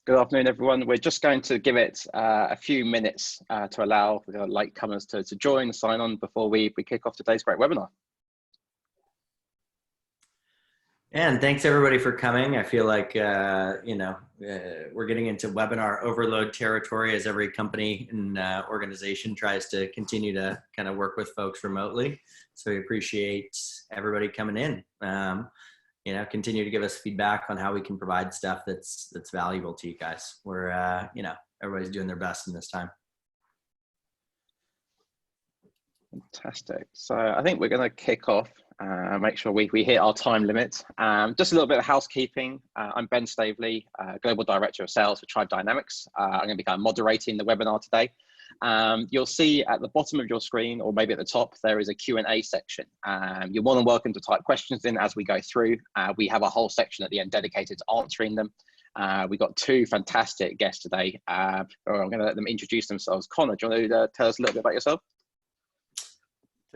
Good afternoon, everyone. We're just going to give it a few minutes to allow the latecomers to join, sign on before we kick off today's great webinar. And thanks everybody for coming. I feel like, we're getting into webinar overload territory as every company and organization tries to continue to kind of work with folks remotely. So we appreciate everybody coming in. Continue to give us feedback on how we can provide stuff that's valuable to you guys. We're, everybody's doing their best in this time. Fantastic. So I think we're going to kick off, make sure we hit our time limit. Just a little bit of housekeeping. I'm Ben Staveley, Global Director of Sales for Tribe Dynamics. I'm going to be kind of moderating the webinar today. You'll see at the bottom of your screen, or maybe at the top, there is a Q&A section. You're more than welcome to type questions in as we go through. We have a whole section at the end dedicated to answering them. We've got two fantastic guests today. I'm going to let them introduce themselves. Conor, do you want to tell us a little bit about yourself?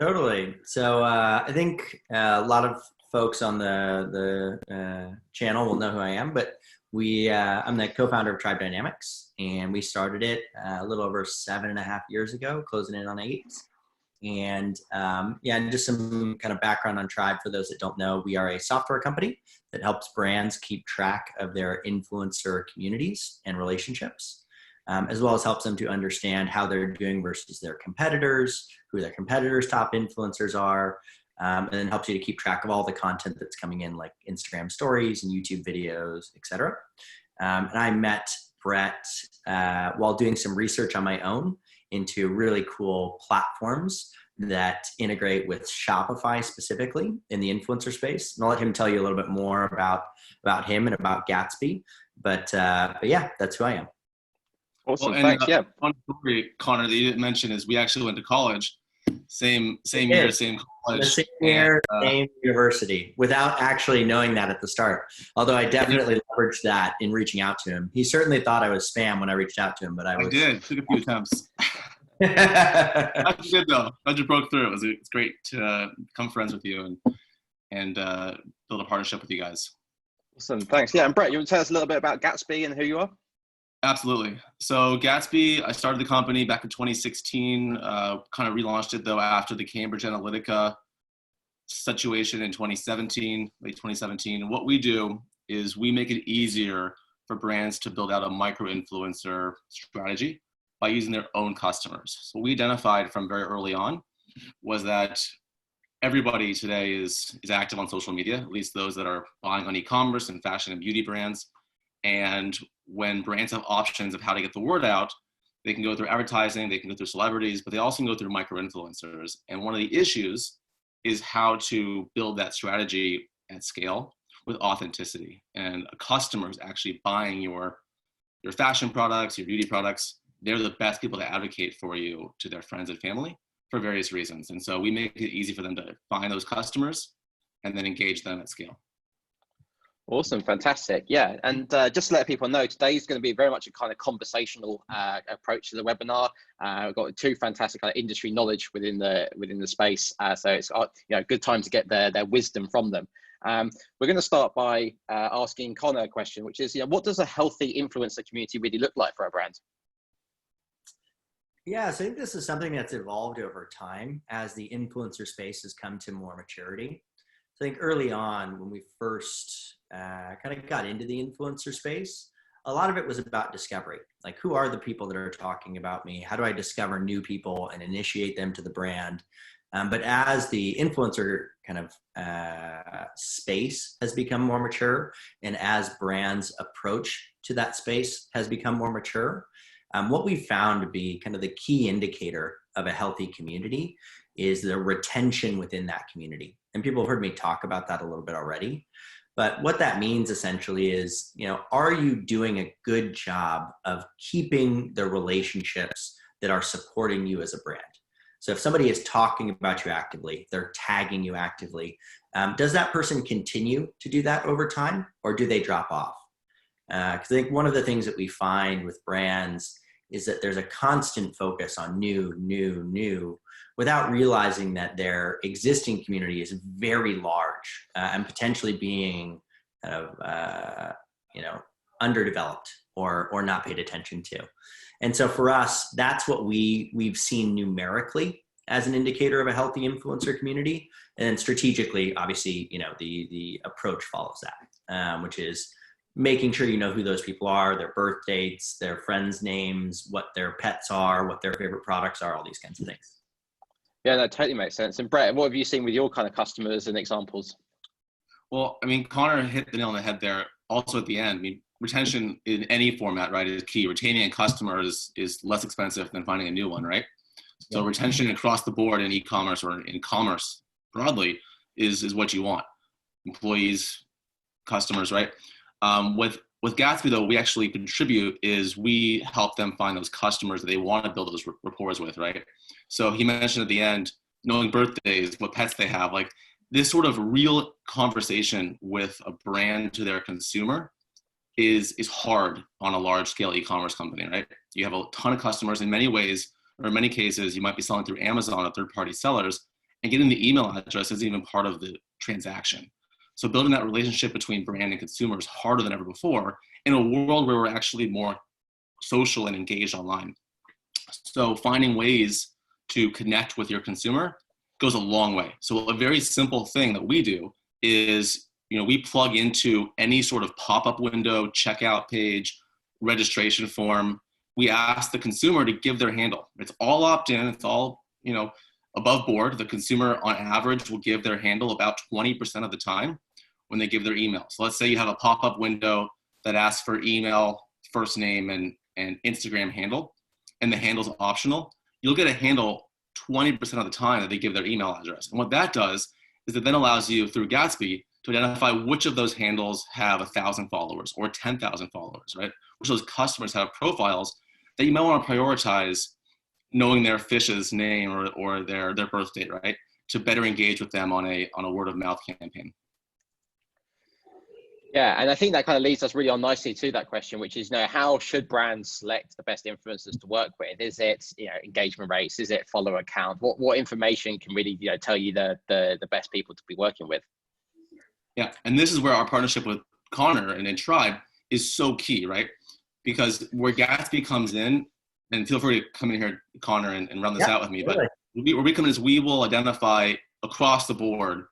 Totally. So I think a lot of folks on the channel will know who I am, but I'm the co-founder of Tribe Dynamics, and we started it a little over 7.5 years ago, closing in on 8. And just some kind of background on Tribe for those that don't know. We are a software company that helps brands keep track of their influencer communities and relationships, as well as helps them to understand how they're doing versus their competitors, who their competitors' top influencers are, and then helps you to keep track of all the content that's coming in, like Instagram stories and YouTube videos, etc. And I met Brett while doing some research on my own into really cool platforms that integrate with Shopify specifically in the influencer space. And I'll let him tell you a little bit more about him and about Gatsby. But yeah, that's who I am. Awesome, thanks. Yeah. One story, Conor, that you didn't mention is we actually went to college, same year, same college. The same year, same university, without actually knowing that at the start. Although I definitely leveraged that in reaching out to him. He certainly thought I was spam when I reached out to him, but I did. Took a few attempts. That's good though. Glad you broke through. It's great to become friends with you and build a partnership with you guys. Awesome, thanks. Yeah, and Brett, you want to tell us a little bit about Gatsby and who you are? Absolutely. So Gatsby, I started the company back in 2016, kind of relaunched it though after the Cambridge Analytica situation in 2017, late 2017. And what we do is we make it easier for brands to build out a micro-influencer strategy by using their own customers. So we identified from very early on was that everybody today is active on social media, at least those that are buying on e-commerce and fashion and beauty brands. And when brands have options of how to get the word out, they can go through advertising, they can go through celebrities, but they also can go through micro-influencers. And one of the issues is how to build that strategy at scale with authenticity. And a customer is actually buying your fashion products, your beauty products. They're the best people to advocate for you to their friends and family for various reasons. And so we make it easy for them to find those customers and then engage them at scale. Awesome, fantastic. Yeah, and just to let people know, today's going to be very much a kind of conversational approach to the webinar. We've got two fantastic kind of industry knowledge within the space, so it's a good time to get their wisdom from them. We're going to start by asking Conor a question, which is, what does a healthy influencer community really look like for a brand? Yeah, so I think this is something that's evolved over time as the influencer space has come to more maturity. So I think early on when we first kind of got into the influencer space, a lot of it was about discovery. Like, who are the people that are talking about me? How do I discover new people and initiate them to the brand? But as the influencer kind of space has become more mature, and as brands' approach to that space has become more mature, what we found to be kind of the key indicator of a healthy community is the retention within that community. And people have heard me talk about that a little bit already. But what that means essentially is, are you doing a good job of keeping the relationships that are supporting you as a brand? So if somebody is talking about you actively, they're tagging you actively, does that person continue to do that over time, or do they drop off? Because I think one of the things that we find with brands is that there's a constant focus on new, without realizing that their existing community is very large and potentially being kind of, underdeveloped or not paid attention to. And so for us, that's what we've seen numerically as an indicator of a healthy influencer community. And then strategically, obviously, the approach follows that, which is making sure you know who those people are, their birth dates, their friends' names, what their pets are, what their favorite products are, all these kinds of things. Yeah, that totally makes sense. And Brett, what have you seen with your kind of customers and examples? Well, I mean, Conor hit the nail on the head there. Also at the end, I mean, retention in any format, right, is key. Retaining a customer is less expensive than finding a new one, right? So retention across the board in e-commerce or in commerce broadly is what you want. Employees, customers, right? With Gatsby, though, we actually contribute is we help them find those customers that they want to build those rapport with, right? So he mentioned at the end, knowing birthdays, what pets they have, like this sort of real conversation with a brand to their consumer is hard on a large scale e-commerce company, right? You have a ton of customers in many ways, or in many cases, you might be selling through Amazon or third-party sellers, and getting the email address isn't even part of the transaction. So building that relationship between brand and consumer is harder than ever before in a world where we're actually more social and engaged online. So finding ways to connect with your consumer goes a long way. So a very simple thing that we do is, we plug into any sort of pop-up window, checkout page, registration form. We ask the consumer to give their handle. It's all opt-in. It's all, above board. The consumer on average will give their handle about 20% of the time when they give their email. So let's say you have a pop-up window that asks for email, first name, and Instagram handle, and the handle's optional. You'll get a handle 20% of the time that they give their email address. And what that does is it then allows you through Gatsby to identify which of those handles have 1,000 followers or 10,000 followers, right? Which of those customers have profiles that you might want to prioritize knowing their fish's name or their birth date, right? To better engage with them on a word of mouth campaign. Yeah, and I think that kind of leads us really on nicely to that question, which is, how should brands select the best influencers to work with? Is it, engagement rates? Is it follower count? What information can really, tell you the best people to be working with? Yeah, and this is where our partnership with Conor and Tribe is so key, right? Because where Gatsby comes in, and feel free to come in here, Conor, and run this out with me, but where we come in is we will identify across the board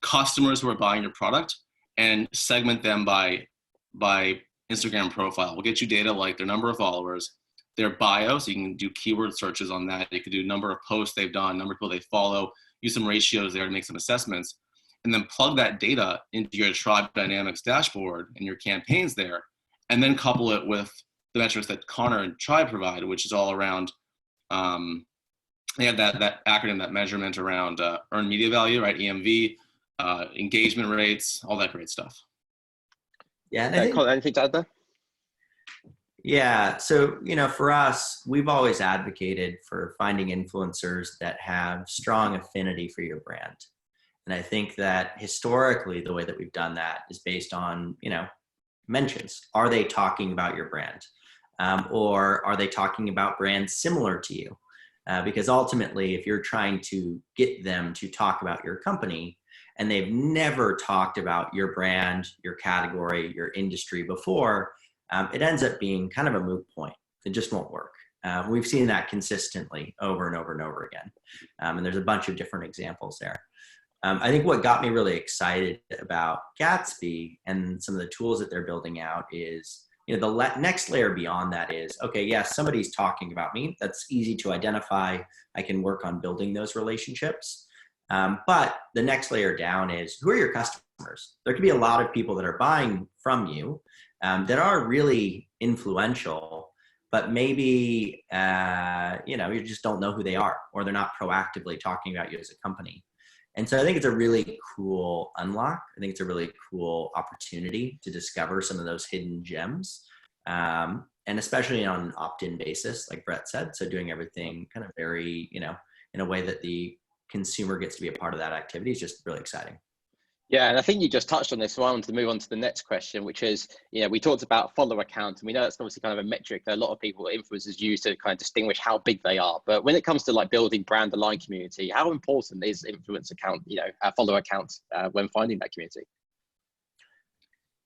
customers who are buying your product and segment them by Instagram profile. We'll get you data like their number of followers, their bio, so you can do keyword searches on that. You can do number of posts they've done, number of people they follow, use some ratios there to make some assessments, and then plug that data into your Tribe Dynamics dashboard and your campaigns there, and then couple it with the metrics that Conor and Tribe provide, which is all around, they have that acronym, that measurement around earned media value, right? EMV, engagement rates, all that great stuff. Yeah. And I think, anything to add there? Yeah. So, for us, we've always advocated for finding influencers that have strong affinity for your brand. And I think that historically, the way that we've done that is based on, mentions. Are they talking about your brand? Or are they talking about brands similar to you? Because ultimately, if you're trying to get them to talk about your company and they've never talked about your brand, your category, your industry before, it ends up being kind of a moot point. It just won't work. We've seen that consistently over and over and over again. And there's a bunch of different examples there. I think what got me really excited about Gatsby and some of the tools that they're building out is, the next layer beyond that is, okay, yes, somebody's talking about me. That's easy to identify. I can work on building those relationships. But the next layer down is, who are your customers? There could be a lot of people that are buying from you that are really influential, but maybe, you just don't know who they are, or they're not proactively talking about you as a company. And so I think it's a really cool unlock. I think it's a really cool opportunity to discover some of those hidden gems. And especially on an opt-in basis, like Brett said, so doing everything kind of very, in a way that the consumer gets to be a part of that activity is just really exciting. Yeah, and I think you just touched on this, so I want to move on to the next question, which is, we talked about follower count, and we know that's obviously kind of a metric that a lot of people, influencers, use to kind of distinguish how big they are. But when it comes to like building brand aligned community, how important is influencer count, follower count when finding that community?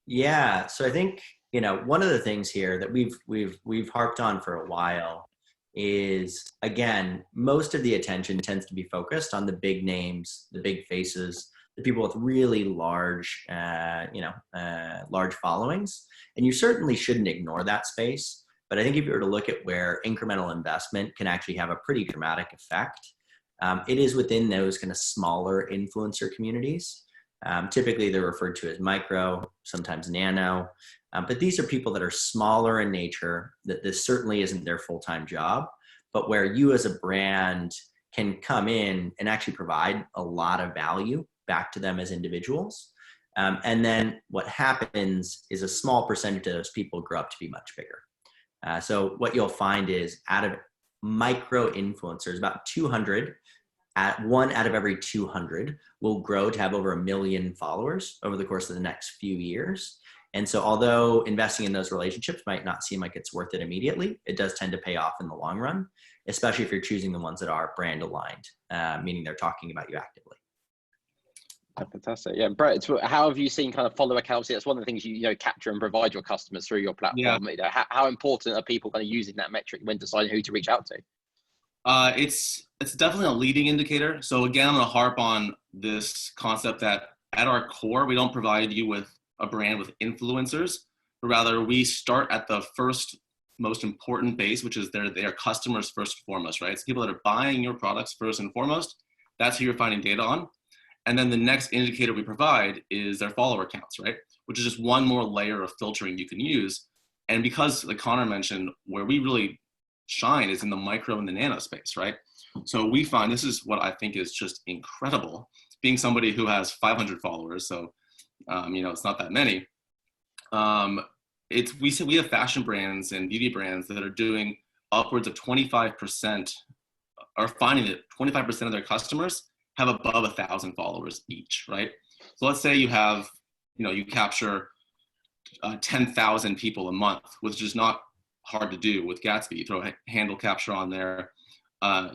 Yeah, so I think one of the things here that we've harped on for a while is, again, most of the attention tends to be focused on the big names, the big faces, the people with really large, large followings. And you certainly shouldn't ignore that space. But I think if you were to look at where incremental investment can actually have a pretty dramatic effect, it is within those kind of smaller influencer communities. Typically, they're referred to as micro, sometimes nano. But these are people that are smaller in nature, that this certainly isn't their full-time job, but where you as a brand can come in and actually provide a lot of value back to them as individuals. And then what happens is a small percentage of those people grow up to be much bigger. So what you'll find is out of micro influencers, about 200, one out of every 200 will grow to have over 1 million followers over the course of the next few years. And so although investing in those relationships might not seem like it's worth it immediately, it does tend to pay off in the long run, especially if you're choosing the ones that are brand aligned, meaning they're talking about you actively. Fantastic. Yeah, Brett, how have you seen kind of follower counts? That's one of the things you capture and provide your customers through your platform. Yeah. How important are people kind of using that metric when deciding who to reach out to? It's definitely a leading indicator. So again, I'm going to harp on this concept that at our core, we don't provide you with a brand with influencers, but rather we start at the first most important base, which is their customers first and foremost, right? It's people that are buying your products first and foremost. That's who you're finding data on. And then the next indicator we provide is their follower counts, right? Which is just one more layer of filtering you can use. And because, like Conor mentioned, where we really shine is in the micro and the nano space, right? So we find, this is what I think is just incredible, being somebody who has 500 followers, so it's not that many. We have fashion brands and beauty brands that are doing upwards of 25%, are finding that 25% of their customers have above 1,000 followers each, right? So let's say you have, you capture 10,000 people a month, which is not hard to do with Gatsby. You throw a handle capture on there.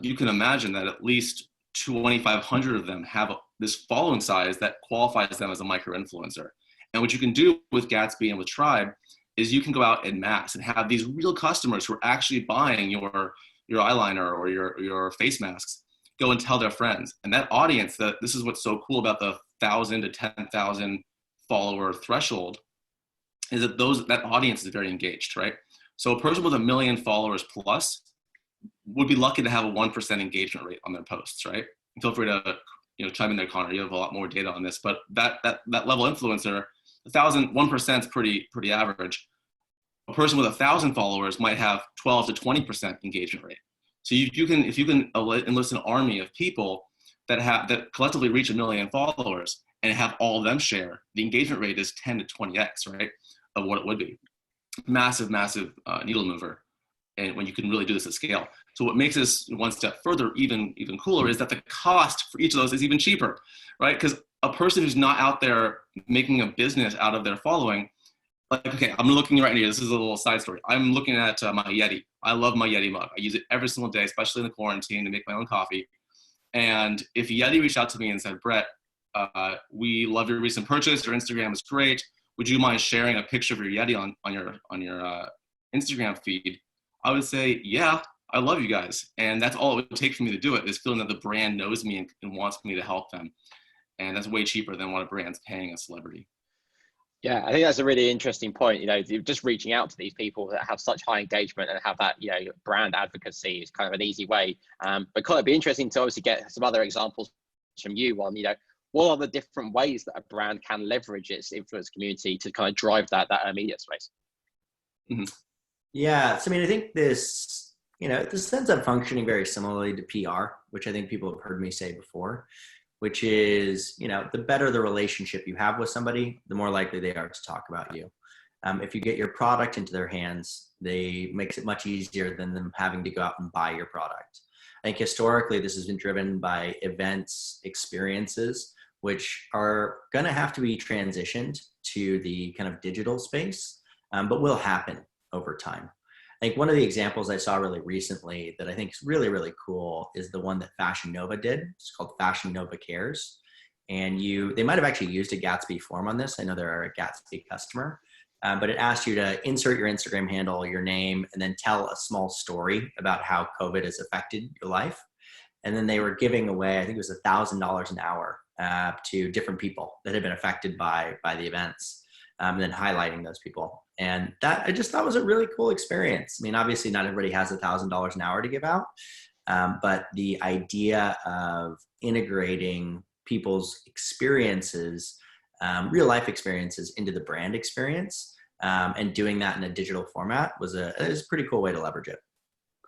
You can imagine that at least 2,500 of them have this following size that qualifies them as a micro influencer. And what you can do with Gatsby and with Tribe is you can go out en masse and have these real customers who are actually buying your eyeliner or your face masks, go and tell their friends. And that audience, this is what's so cool about the 1,000 to 10,000 follower threshold, is that that audience is very engaged, right? So a person with 1 million followers plus would be lucky to have a 1% engagement rate on their posts, right? Feel free to chime in there, Conor. You have a lot more data on this, but that level influencer, 1% is pretty average. A person with 1,000 followers might have 12 to 20% engagement rate. So if you can enlist an army of people that collectively reach 1 million followers and have all of them share, the engagement rate is 10 to 20x, right, of what it would be. Massive needle mover, and when you can really do this at scale. So what makes this one step further even cooler is that the cost for each of those is even cheaper, right? Because a person who's not out there making a business out of their following, like, okay, I'm looking right here. This is a little side story. I'm looking at my Yeti. I love my Yeti mug. I use it every single day, especially in the quarantine, to make my own coffee. And if Yeti reached out to me and said, Brett, we love your recent purchase. Your Instagram is great. Would you mind sharing a picture of your Yeti on your Instagram feed? I would say, yeah, I love you guys. And that's all it would take for me to do it, is feeling that the brand knows me and wants me to help them. And that's way cheaper than what a brand's paying a celebrity. Yeah, I think that's a really interesting point. Just reaching out to these people that have such high engagement and have that, brand advocacy is kind of an easy way. But could it be interesting to obviously get some other examples from you on, what are the different ways that a brand can leverage its influence community to kind of drive that immediate space? Mm-hmm. Yeah, so I think this ends up functioning very similarly to PR, which I think people have heard me say before, which is, the better the relationship you have with somebody, the more likely they are to talk about you. If you get your product into their hands, makes it much easier than them having to go out and buy your product. I think historically, this has been driven by events, experiences, which are going to have to be transitioned to the kind of digital space, but will happen over time. I think one of the examples I saw really recently that I think is really, really cool is the one that Fashion Nova did. It's called Fashion Nova Cares. And they might have actually used a Gatsby form on this. I know they're a Gatsby customer. but it asked you to insert your Instagram handle, your name, and then tell a small story about how COVID has affected your life. And then they were giving away, I think it was $1,000 an hour to different people that had been affected by the events, and then highlighting those people. And that I just thought was a really cool experience. I mean, obviously not everybody has $1,000 an hour to give out, but the idea of integrating people's experiences, real life experiences, into the brand experience, and doing that in a digital format was a pretty cool way to leverage it.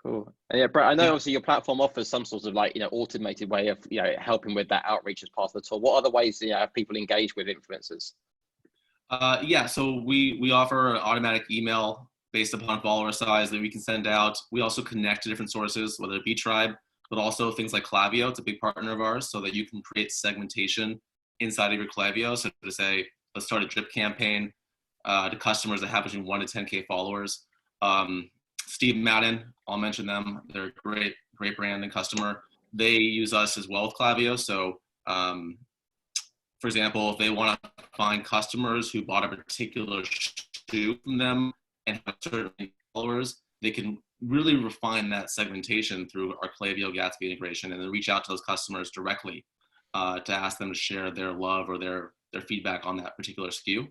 Cool. And yeah, Brett, I know obviously your platform offers some sort of like, automated way of, helping with that outreach as part of the tool. What other ways do people engage with influencers? Yeah, so we offer automatic email based upon follower size that we can send out. We also connect to different sources, whether it be Tribe, but also things like Klaviyo. It's a big partner of ours, so that you can create segmentation inside of your Klaviyo. So to say, let's start a drip campaign to customers that have between 1 to 10K followers. Steve Madden, I'll mention them. They're a great brand and customer. They use us as well with Klaviyo. So, for example, if they want to find customers who bought a particular shoe from them and have certain followers, they can really refine that segmentation through our Klaviyo Gatsby integration, and then reach out to those customers directly to ask them to share their love or their feedback on that particular SKU.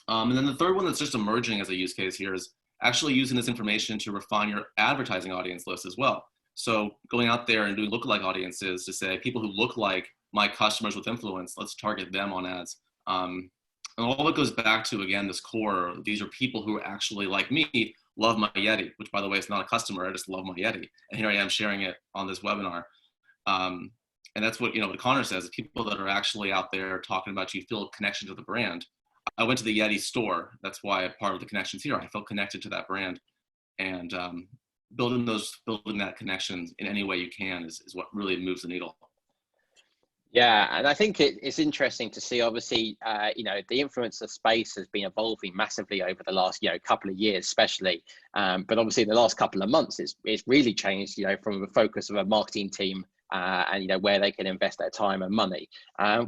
And then the third one that's just emerging as a use case here is actually using this information to refine your advertising audience list as well. So going out there and doing lookalike audiences to say, people who look like my customers with influence, let's target them on ads. And all it goes back to, again, this core, these are people who actually, like me, love my Yeti, which by the way, is not a customer, I just love my Yeti. And here I am sharing it on this webinar. And that's what, what Conor says, people that are actually out there talking about you feel a connection to the brand. I went to the Yeti store. That's why part of the connections here, I felt connected to that brand, and building that connection in any way you can is what really moves the needle. Yeah, and I think it's interesting to see, obviously, the influencer space has been evolving massively over the last, couple of years, especially. But obviously, in the last couple of months, it's really changed, from the focus of a marketing team and where they can invest their time and money.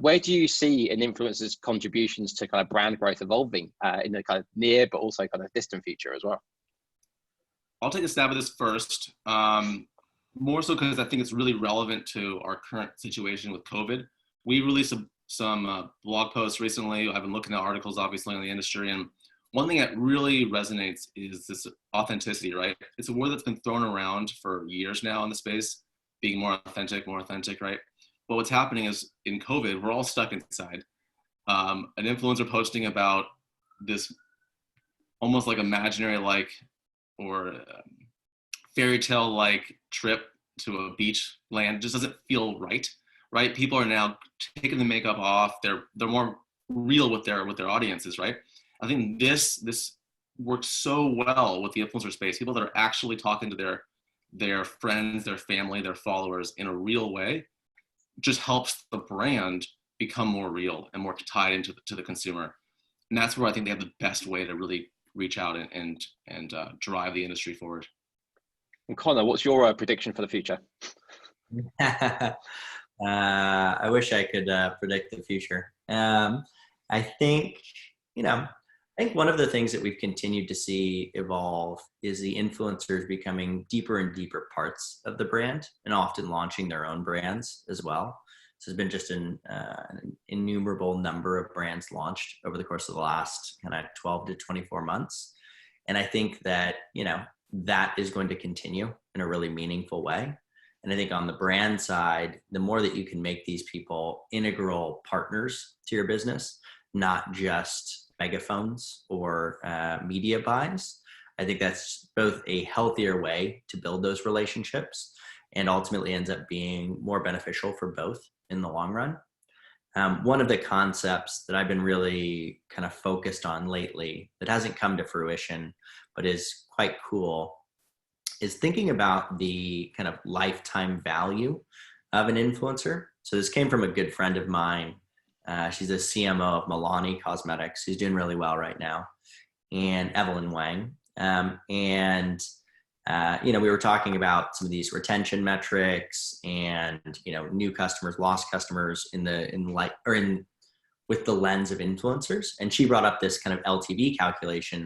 Where do you see an influencer's contributions to kind of brand growth evolving in the kind of near, but also kind of distant future as well? I'll take a stab at this first. More so because I think it's really relevant to our current situation with COVID. We released some blog posts recently. I've been looking at articles, obviously, on the industry. And one thing that really resonates is this authenticity, right? It's a word that's been thrown around for years now in the space, being more authentic, right? But what's happening is in COVID, we're all stuck inside. An influencer posting about this almost like imaginary or fairy tale like trip to a beach land just doesn't feel right? People are now taking the makeup off. They're more real with their audiences, right? I think this works so well with the influencer space. People that are actually talking to their friends, their family, their followers in a real way, just helps the brand become more real and more tied into the consumer. And that's where I think they have the best way to really reach out and drive the industry forward. And Conor, what's your prediction for the future? I wish I could predict the future. I think one of the things that we've continued to see evolve is the influencers becoming deeper and deeper parts of the brand, and often launching their own brands as well. So there's been just an innumerable number of brands launched over the course of the last kind of 12 to 24 months. And I think that, that is going to continue in a really meaningful way. And I think on the brand side, the more that you can make these people integral partners to your business, not just megaphones or media buys, I think that's both a healthier way to build those relationships, and ultimately ends up being more beneficial for both in the long run. One of the concepts that I've been really kind of focused on lately that hasn't come to fruition, but is quite cool, is thinking about the kind of lifetime value of an influencer. So this came from a good friend of mine. She's a CMO of Milani Cosmetics, who's doing really well right now, and Evelyn Wang. We were talking about some of these retention metrics and, new customers, lost customers in with the lens of influencers. And she brought up this kind of LTV calculation,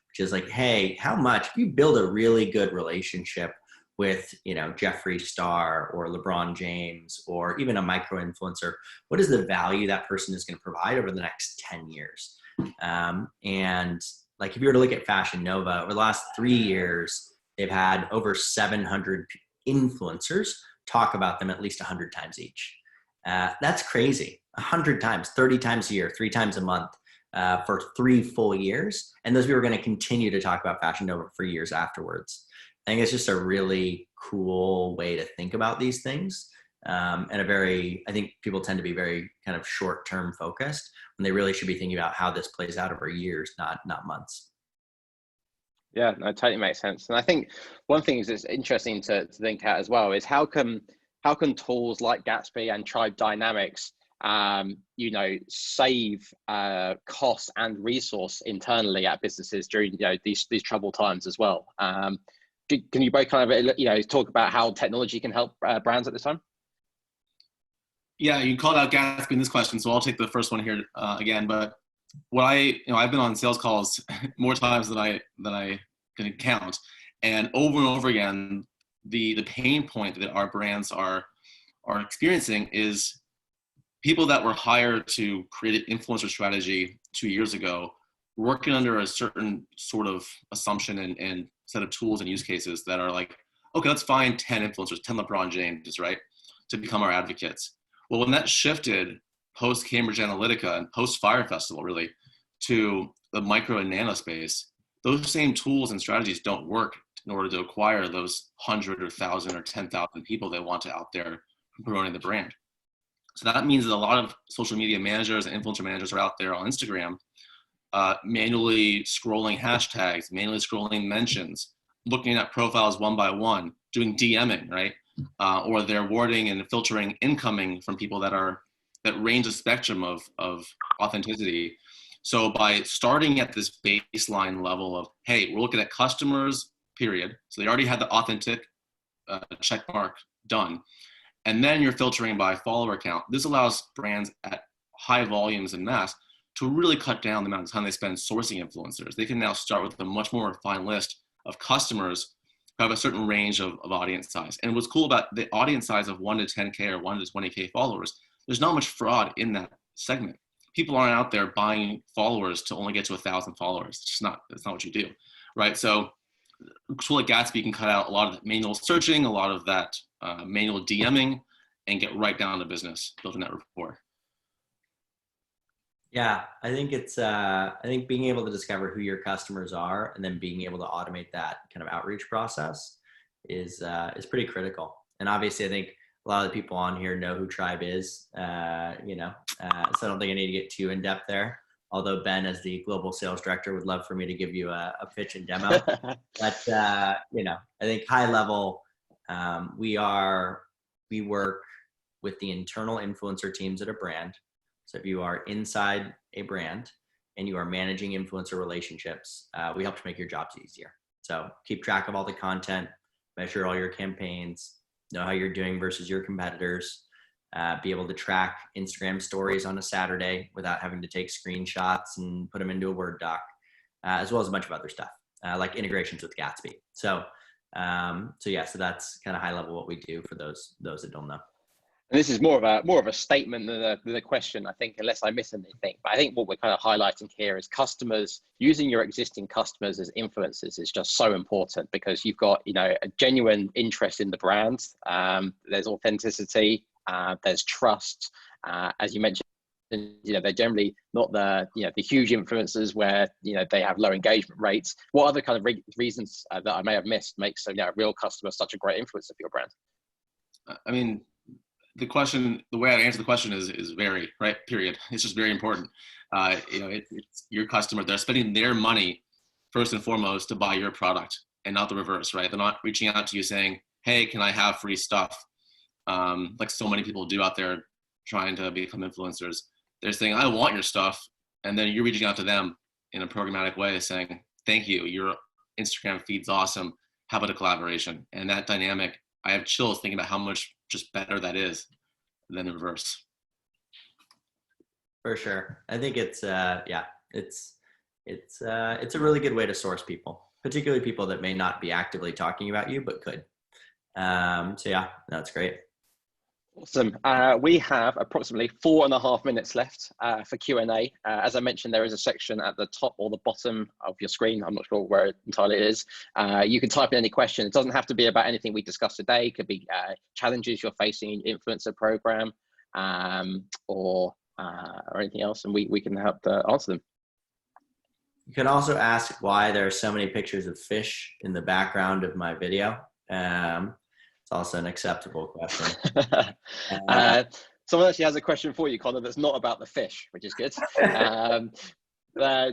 which is like, hey, how much, if you build a really good relationship with, you know, Jeffree Star or LeBron James or even a micro influencer, what is the value that person is going to provide over the next 10 years? And like, if you were to look at Fashion Nova over the last 3 years, they've had over 700 influencers talk about them at least 100 times each. That's crazy. 100 times, 30 times a year, 3 times a month, for 3 full years. And those people are going to continue to talk about Fashion Nova for years afterwards. I think it's just a really cool way to think about these things. And I think people tend to be very kind of short-term focused when they really should be thinking about how this plays out over years, not months. Yeah, no, totally makes sense. And I think one thing that's interesting to think out as well is how can tools like Gatsby and Tribe Dynamics, you know, save costs and resource internally at businesses during, you know, these troubled times as well. Can you both kind of, you know, talk about how technology can help brands at this time? Yeah, you called out Gatsby in this question, so I'll take the first one here again. But I've been on sales calls more times than I can count, and over again, the pain point that our brands are experiencing is people that were hired to create an influencer strategy 2 years ago, working under a certain sort of assumption and set of tools and use cases that are like, okay, let's find 10 influencers, 10 LeBron James, right, to become our advocates. Well, when that shifted post Cambridge Analytica and post Fire Festival, really, to the micro and nano space, those same tools and strategies don't work in order to acquire those 100 or 1,000 or 10,000 people they want to out there promoting the brand. So that means that a lot of social media managers and influencer managers are out there on Instagram, manually scrolling hashtags, manually scrolling mentions, looking at profiles one by one, doing DMing, right? Or they're warding and filtering incoming from people that range a spectrum of authenticity. So by starting at this baseline level of, hey, we're looking at customers, period. So they already had the authentic check mark done. And then you're filtering by follower count. This allows brands at high volumes and mass to really cut down the amount of time they spend sourcing influencers. They can now start with a much more refined list of customers who have a certain range of audience size. And what's cool about the audience size of 1 to 10K or 1 to 20K followers, there's not much fraud in that segment. People aren't out there buying followers to only get to 1,000 followers. It's just not, that's not what you do, right? So a tool like Gatsby can cut out a lot of that manual searching, a lot of that manual DMing, and get right down to business, building that rapport. Yeah, I think I think being able to discover who your customers are and then being able to automate that kind of outreach process is pretty critical. And obviously, I think a lot of the people on here know who Tribe is, so I don't think I need to get too in depth there. Although Ben, as the global sales director, would love for me to give you a pitch and demo. But I think high level, we work with the internal influencer teams at a brand. So if you are inside a brand and you are managing influencer relationships, we help to make your jobs easier. So keep track of all the content, measure all your campaigns, know how you're doing versus your competitors, be able to track Instagram stories on a Saturday without having to take screenshots and put them into a Word doc, as well as a bunch of other stuff, like integrations with Gatsby. So that's kind of high level what we do for those that don't know. And this is more of a statement than a question, I think, unless I miss anything. But I think what we're kind of highlighting here is customers, using your existing customers as influencers is just so important, because you've got, a genuine interest in the brand. There's authenticity, there's trust. As you mentioned, they're generally not the huge influencers where, they have low engagement rates. What other kind of reasons that I may have missed makes a real customer such a great influencer for your brand? I mean, the way I answer the question is very, right, period. It's just very important. It's your customer. They're spending their money first and foremost to buy your product and not the reverse, right? They're not reaching out to you saying, hey, can I have free stuff? Like so many people do out there trying to become influencers. They're saying, I want your stuff. And then you're reaching out to them in a programmatic way saying, thank you. Your Instagram feed's awesome. How about a collaboration? And that dynamic, I have chills thinking about how much just better that is than the reverse. For sure. I think it's it's a really good way to source people, particularly people that may not be actively talking about you but could. So yeah, that's great. Awesome. We have approximately 4.5 minutes left for Q&A. As I mentioned, there is a section at the top or the bottom of your screen. I'm not sure where it entirely is. You can type in any question. It doesn't have to be about anything we discussed today. It could be challenges you're facing in your influencer program, or anything else, and we can help to answer them. You can also ask why there are so many pictures of fish in the background of my video. It's also an acceptable question. Someone actually has a question for you, Conor, that's not about the fish, which is good.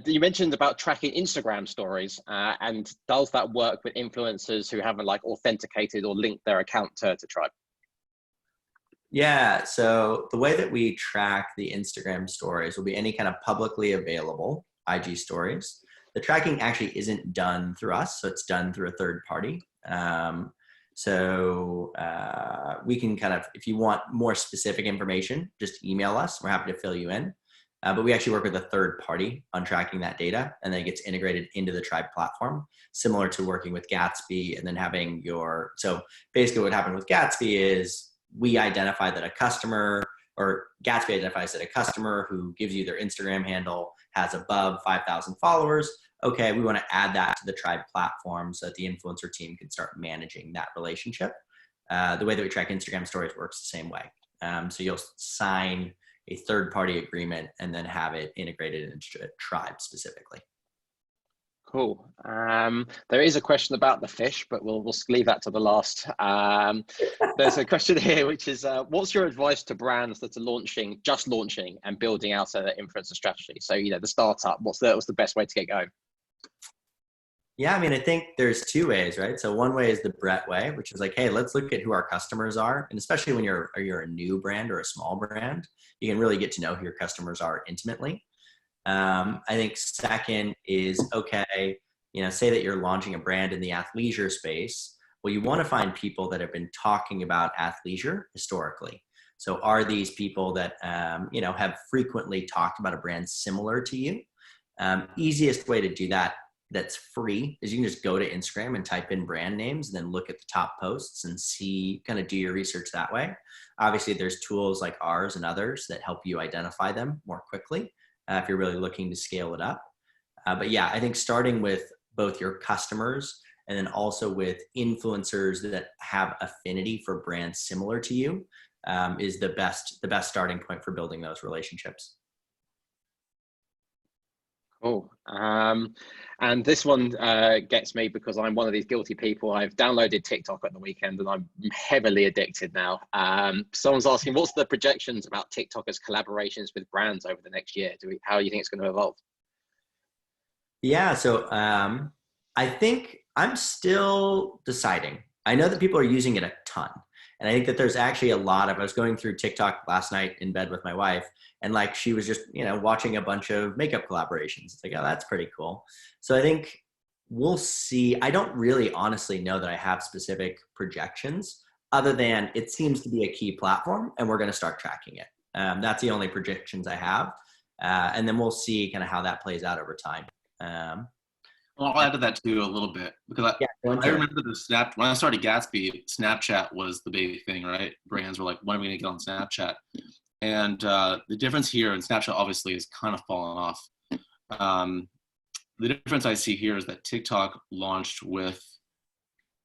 You mentioned about tracking Instagram stories, and does that work with influencers who haven't like authenticated or linked their account to Tribe? Yeah, so the way that we track the Instagram stories will be any kind of publicly available IG stories. The tracking actually isn't done through us, so it's done through a third party. We can kind of, if you want more specific information, just email us. We're happy to fill you in. But we actually work with a third party on tracking that data, and then it gets integrated into the Tribe platform, similar to working with Gatsby and then having your, so basically what happened with Gatsby is we identify that a customer, or Gatsby identifies that a customer who gives you their Instagram handle has above 5,000 followers. Okay, we want to add that to the Tribe platform so that the influencer team can start managing that relationship. The way that we track Instagram stories works the same way. So you'll sign a third-party agreement and then have it integrated into Tribe specifically. Cool. There is a question about the fish, but we'll leave that to the last. There's a question here, which is, what's your advice to brands that are just launching and building out their influencer strategy? So, the startup, what's the best way to get going? Yeah, I mean, I think there's two ways, right? So one way is the Brett way, which is like, hey, let's look at who our customers are. And especially when you're a new brand or a small brand, you can really get to know who your customers are intimately. I think second is, okay, say that you're launching a brand in the athleisure space. Well, you want to find people that have been talking about athleisure historically. So are these people that, have frequently talked about a brand similar to you? Easiest way to do that that's free is you can just go to Instagram and type in brand names and then look at the top posts and see, kind of do your research that way. Obviously, there's tools like ours and others that help you identify them more quickly if you're really looking to scale it up. But yeah, I think starting with both your customers and then also with influencers that have affinity for brands similar to you is the best starting point for building those relationships. Cool. And this one gets me because I'm one of these guilty people. I've downloaded TikTok at the weekend and I'm heavily addicted now. Someone's asking, what's the projections about TikTok as collaborations with brands over the next year? How do you think it's going to evolve? Yeah, so I think I'm still deciding. I know that people are using it a ton. And I think that there's actually a lot of, I was going through TikTok last night in bed with my wife, and like she was just, watching a bunch of makeup collaborations. It's like, oh, that's pretty cool. So I think we'll see. I don't really honestly know that I have specific projections other than it seems to be a key platform and we're going to start tracking it. That's the only projections I have. And then we'll see kind of how that plays out over time. Well, I'll add to that too a little bit because I remember when I started Gatsby, Snapchat was the big thing, right? Brands were like, when are we going to get on Snapchat? And the difference here, and Snapchat obviously has kind of fallen off. The difference I see here is that TikTok launched with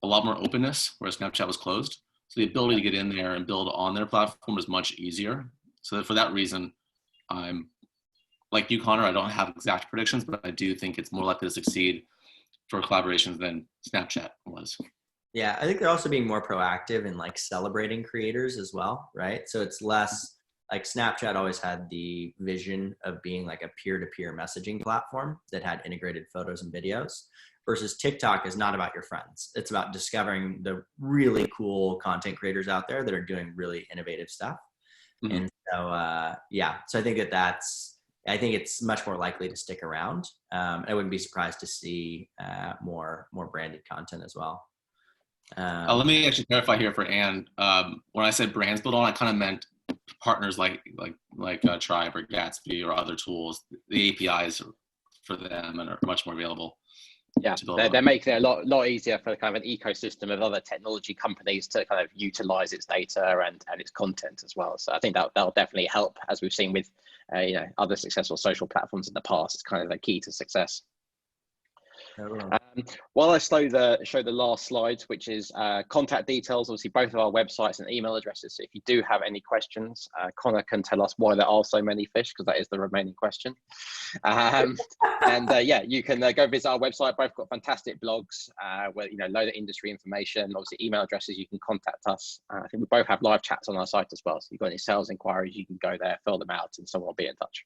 a lot more openness, whereas Snapchat was closed. So the ability to get in there and build on their platform is much easier. So for that reason, I'm like you, Conor, I don't have exact predictions, but I do think it's more likely to succeed for collaborations than Snapchat was. Yeah, I think they're also being more proactive in like celebrating creators as well, right? So it's less like Snapchat always had the vision of being like a peer-to-peer messaging platform that had integrated photos and videos, versus TikTok is not about your friends. It's about discovering the really cool content creators out there that are doing really innovative stuff. Mm-hmm. And so, so I think I think it's much more likely to stick around. I wouldn't be surprised to see more branded content as well. Let me actually clarify here for Anne. When I said brands build on, I kind of meant partners like Tribe or Gatsby or other tools, the APIs for them and are much more available. Yeah, they're making it a lot easier for kind of an ecosystem of other technology companies to kind of utilize its data and its content as well. So I think that'll definitely help, as we've seen with other successful social platforms in the past. It's kind of the key to success. While I show the last slide, which is contact details, obviously both of our websites and email addresses. So if you do have any questions, Conor can tell us why there are so many fish, because that is the remaining question. Yeah, you can go visit our website. Both got fantastic blogs where load of industry information. Obviously, email addresses, you can contact us. I think we both have live chats on our site as well. So if you've got any sales inquiries, you can go there, fill them out, and someone will be in touch.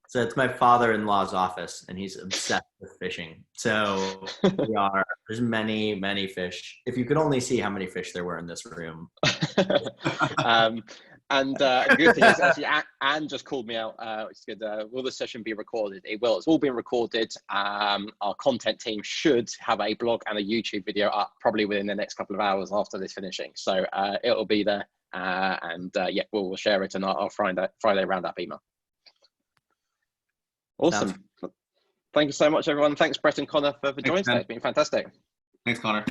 So it's my father-in-law's office, and he's obsessed with fishing. So there's many fish. If you could only see how many fish there were in this room. The good thing is, actually, Anne just called me out, which is good. Will the session be recorded? It will. It's all been recorded. Our content team should have a blog and a YouTube video up probably within the next couple of hours after this finishing. So it'll be there. Yeah, we'll share it in our Friday roundup email. Awesome. Thank you so much, everyone. Thanks, Brett and Conor, for joining today. It's been fantastic. Thanks, Conor.